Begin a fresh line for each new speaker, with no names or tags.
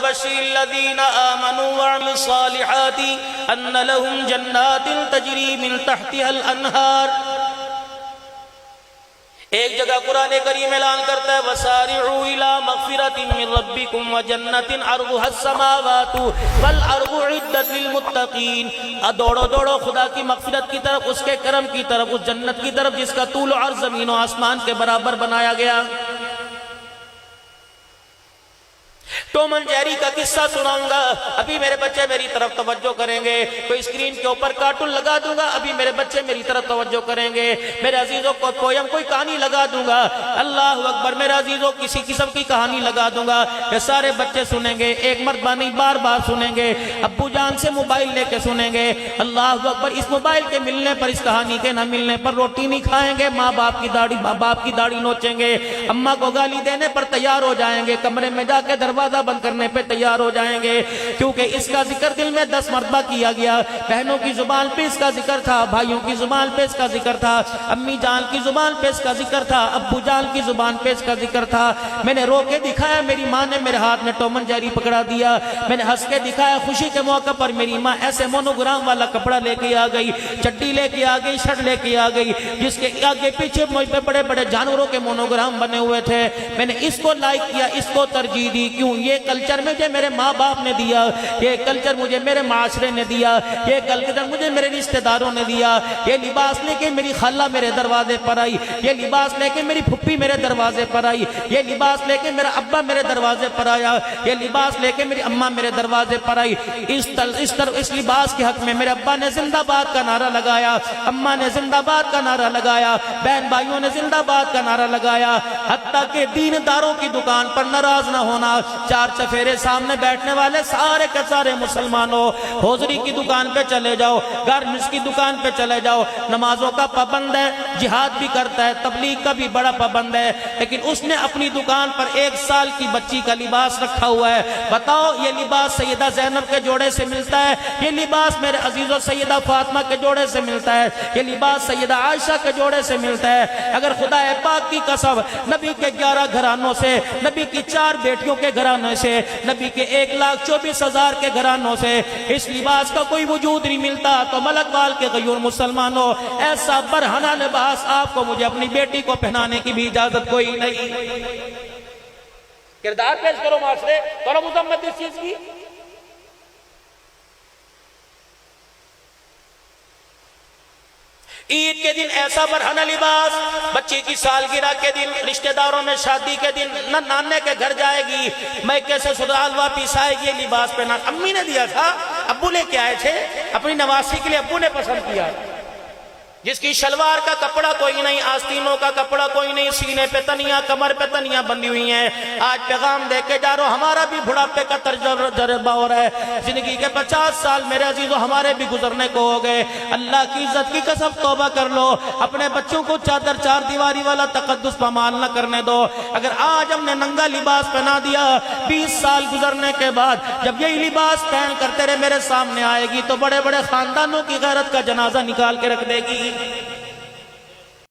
وبشر الذين آمنوا وعملوا الصالحات أن لهم جنات تجري من تحتها الأنهار. ایک جگہ قرآن کریم اعلان کرتا ہے وَسَارِعُوا إِلَى مَغْفِرَةٍ مِّن رَبِّكُمْ وَجَنَّةٍ عَرْضُهَا السَّمَاوَاتُ وَالْأَرْضُ أُعِدَّتْ لِلْمُتَّقِينَ. دوڑو دوڑو خدا کی مغفرت کی طرف، اس کے کرم کی طرف، اس جنت کی طرف جس کا طول و عرض زمین و آسمان کے برابر بنایا گیا. ٹوم اینڈ جیری کا قصہ سناؤں گا. ابھی میرے بچے میری طرف توجہ کریں گے. کوئی اسکرین کے اوپر کارٹون لگا دوں گا، ابھی میرے بچے میری طرف توجہ کریں گے. میرے عزیزوں کو پویم کوئی کہانی لگا دوں گا، اللہ اکبر. میرے عزیزوں کسی قسم کی کہانی لگا دوں گا، یہ سارے بچے سنیں گے. ایک مرتبہ نہیں بار بار سنیں گے. ابو جان سے موبائل لے کے سنیں گے. اللہ اکبر. اس موبائل کے ملنے پر، اس کہانی کے نہ ملنے پر روٹی نہیں کھائیں گے. ماں باپ کی داڑھی نوچیں گے. اماں کو گالی دینے پر تیار ہو جائیں گے. کمرے میں جا کے دروازہ بند کرنے پہ تیار ہو جائیں گے، کیونکہ اس کا ذکر دل میں 10 مرتبہ کیا گیا. بہنوں کی زبان پہ اس کا ذکر تھا، بھائیوں کی زبان پہ اس کا ذکر تھا، امی جان کی زبان پہ اس کا ذکر تھا، ابو جان کی زبان پہ اس کا ذکر تھا. میں نے رو کے دکھایا، میری ماں نے میرے ہاتھ میں ٹوم اینڈ جیری پکڑا دیا. میں نے ہنس کے دکھایا، خوشی کے موقع پر میری ماں ایسے مونوگرام والا کپڑا لے کے آ گئی، چڈی لے کے آ گئی، شرٹ لے کے آ گئی، جس کے آگے پیچھے مجھ پہ بڑے بڑے جانوروں کے مونوگرام بنے ہوئے تھے. میں نے اس کو لائک کیا، اس کو ترجیح دی. کیوں؟ یہ کلچر مجھے میرے ماں باپ نے دیا، یہ کلچر مجھے میرے معاشرے نے دیا، یہ کلچر مجھے میرے رشتہ داروں نے دیا. یہ لباس لے کے میری خالہ میرے دروازے پر آئی، یہ لباس لے کے میری پھپھی میرے دروازے پر آئی، یہ لباس لے کے میرا ابا میرے دروازے پر آیا، یہ لباس لے کے میری اماں میرے دروازے پر آئی. اس لباس کے حق میں میرے ابا نے زندہ باد کا نعرہ لگایا، اماں نے زندہ باد کا نعرہ لگایا، بہن بھائیوں نے زندہ باد کا نعرہ لگایا. حتیٰ کہ دینداروں کی دکان پر ناراض نہ ہونا. چار چفیرے سامنے بیٹھنے والے سارے کے سارے مسلمانوں، حوضری کی دکان پہ چلے جاؤ، گارمنٹس کی دکان پہ چلے جاؤ. نمازوں کا پابند ہے، جہاد بھی کرتا ہے، تبلیغ کا بھی بڑا پابند ہے، لیکن اس نے اپنی دکان پر 1 سال کی بچی کا لباس رکھا ہوا ہے. بتاؤ یہ لباس سیدہ زینب کے جوڑے سے ملتا ہے، یہ لباس میرے عزیزوں سیدہ فاطمہ کے جوڑے سے ملتا ہے، یہ لباس سیدہ عائشہ کے جوڑے سے ملتا ہے. اگر خدا پاک کی قسم نبی کے 11 گھرانوں سے، نبی کی 4 بیٹیوں کے گھرانے سے، نبی کے 1,24,000 کے گھرانوں سے اس لباس کا کوئی وجود نہیں ملتا، تو ملک وال کے غیور مسلمانوں، ایسا برہنہ لباس آپ کو مجھے اپنی بیٹی کو پہنانے کی بھی اجازت کوئی نہیں. کردار پیش کرو معاشرے، کرو مذمت اس چیز کی. عید کے دن ایسا برہنہ لباس، بچی کی سالگرہ کے دن، رشتہ داروں میں شادی کے دن، نہ نانے کے گھر جائے گی، میکے سے سسرال واپس آئے گی، یہ لباس پہنا. امی نے دیا تھا، ابو لے کے آئے تھے، اپنی نواسی کے لیے ابو نے پسند کیا. جس کی شلوار کا کپڑا کوئی نہیں، آستینوں کا کپڑا کوئی نہیں، سینے پہ تنیاں، کمر پہ تنیاں بندھی ہوئی ہیں. آج پیغام دے کے جا رہا، ہمارا بھی بڑھاپے کا تجربہ ہو رہا ہے. زندگی کے 50 سال میرے عزیزوں ہمارے بھی گزرنے کو ہو گئے. اللہ کی عزت کی قسم توبہ کر لو، اپنے بچوں کو چادر 4 دیواری والا تقدس پامال نہ کرنے دو. اگر آج ہم نے ننگا لباس پہنا دیا، 20 سال گزرنے کے بعد جب یہی لباس پہن کر تیرے میرے سامنے آئے گی تو بڑے بڑے خاندانوں کی غیرت کا جنازہ نکال کے رکھ دے گی.